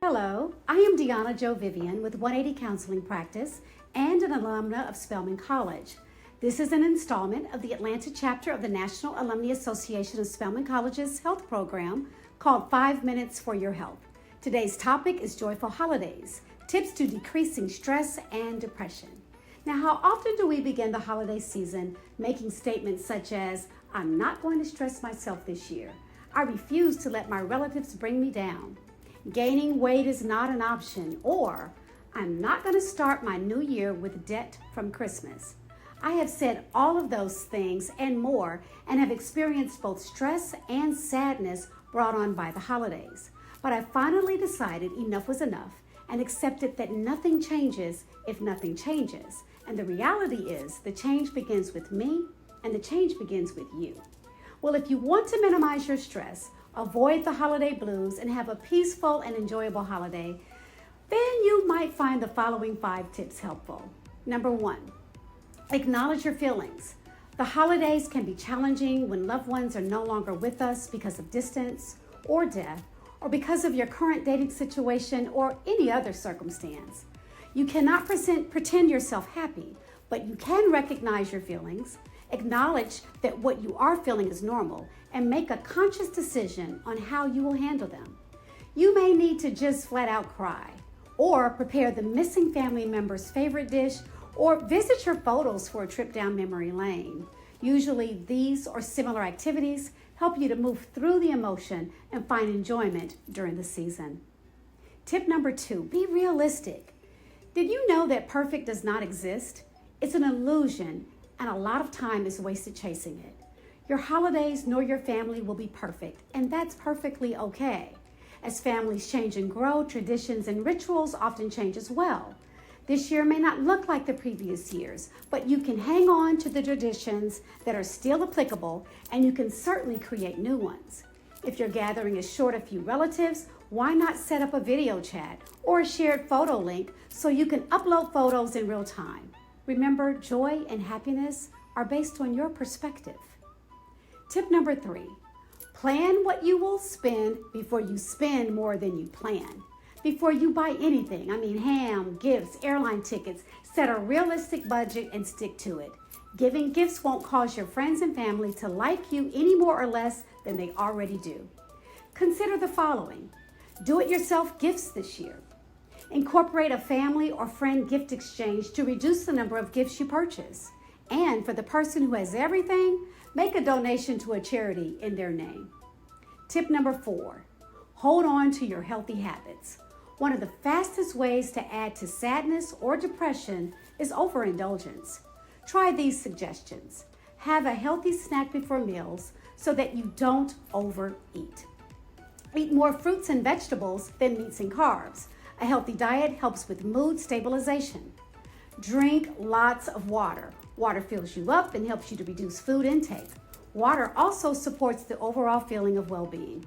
Hello, I am Deana Jo Vivian with 180 Counseling Practice and an alumna of Spelman College. This is an installment of the Atlanta chapter of the National Alumni Association of Spelman College's health program called 5 Minutes for Your Health. Today's topic is joyful holidays, tips to decreasing stress and depression. Now, how often do we begin the holiday season making statements such as, I'm not going to stress myself this year. I refuse to let my relatives bring me down. Gaining weight is not an option, or I'm not going to start my new year with debt from Christmas. I have said all of those things and more and have experienced both stress and sadness brought on by the holidays. But I finally decided enough was enough and accepted that nothing changes if nothing changes. And the reality is the change begins with me and the change begins with you. Well, if you want to minimize your stress, avoid the holiday blues, and have a peaceful and enjoyable holiday, then you might find the following 5 tips helpful. Number 1, acknowledge your feelings. The holidays can be challenging when loved ones are no longer with us because of distance or death, or because of your current dating situation or any other circumstance. You cannot pretend yourself happy, but you can recognize your feelings, acknowledge that what you are feeling is normal, and make a conscious decision on how you will handle them. You may need to just flat out cry, or prepare the missing family member's favorite dish, or visit your photos for a trip down memory lane. Usually these or similar activities help you to move through the emotion and find enjoyment during the season. Tip number 2, be realistic. Did you know that perfect does not exist? It's an illusion, and a lot of time is wasted chasing it. Your holidays nor your family will be perfect, and that's perfectly okay. As families change and grow, traditions and rituals often change as well. This year may not look like the previous years, but you can hang on to the traditions that are still applicable, and you can certainly create new ones. If your gathering is short a few relatives, why not set up a video chat or a shared photo link so you can upload photos in real time? Remember, joy and happiness are based on your perspective. Tip number 3, plan what you will spend before you spend more than you plan. Before you buy anything, ham, gifts, airline tickets, set a realistic budget and stick to it. Giving gifts won't cause your friends and family to like you any more or less than they already do. Consider the following. Do-it-yourself gifts this year. Incorporate a family or friend gift exchange to reduce the number of gifts you purchase. And for the person who has everything, make a donation to a charity in their name. Tip number 4, hold on to your healthy habits. One of the fastest ways to add to sadness or depression is overindulgence. Try these suggestions. Have a healthy snack before meals so that you don't overeat. Eat more fruits and vegetables than meats and carbs. A healthy diet helps with mood stabilization. Drink lots of water. Water fills you up and helps you to reduce food intake. Water also supports the overall feeling of well-being.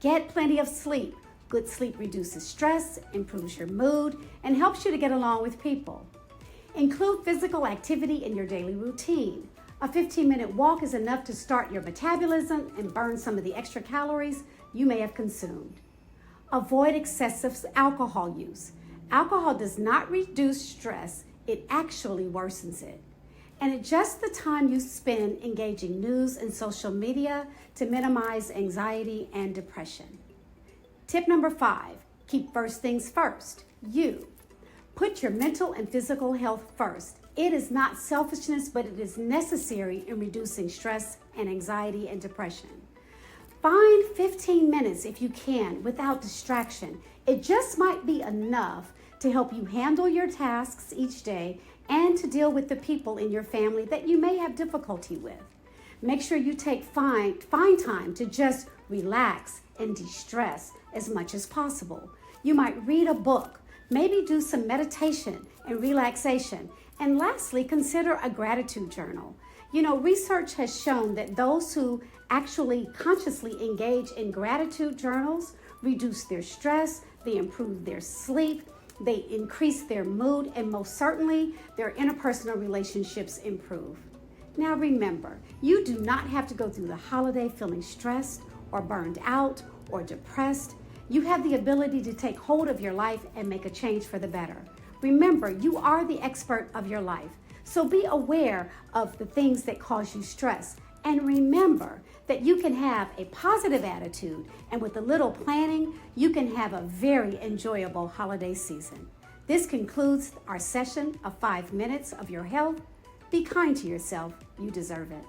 Get plenty of sleep. Good sleep reduces stress, improves your mood, and helps you to get along with people. Include physical activity in your daily routine. A 15-minute walk is enough to start your metabolism and burn some of the extra calories you may have consumed. Avoid excessive alcohol use. Alcohol does not reduce stress, it actually worsens it. And adjust the time you spend engaging news and social media to minimize anxiety and depression. Tip number 5, keep first things first. You. Put your mental and physical health first. It is not selfishness, but it is necessary in reducing stress and anxiety and depression. Find 15 minutes if you can without distraction. It just might be enough to help you handle your tasks each day and to deal with the people in your family that you may have difficulty with. Make sure you find time to just relax and de-stress as much as possible. You might read a book, maybe do some meditation and relaxation, and lastly, consider a gratitude journal. Research has shown that those who actually consciously engage in gratitude journals reduce their stress, they improve their sleep, they increase their mood, and most certainly, their interpersonal relationships improve. Now remember, you do not have to go through the holiday feeling stressed or burned out or depressed. You have the ability to take hold of your life and make a change for the better. Remember, you are the expert of your life. So be aware of the things that cause you stress. And remember that you can have a positive attitude, and with a little planning, you can have a very enjoyable holiday season. This concludes our session of 5 minutes of your health. Be kind to yourself. You deserve it.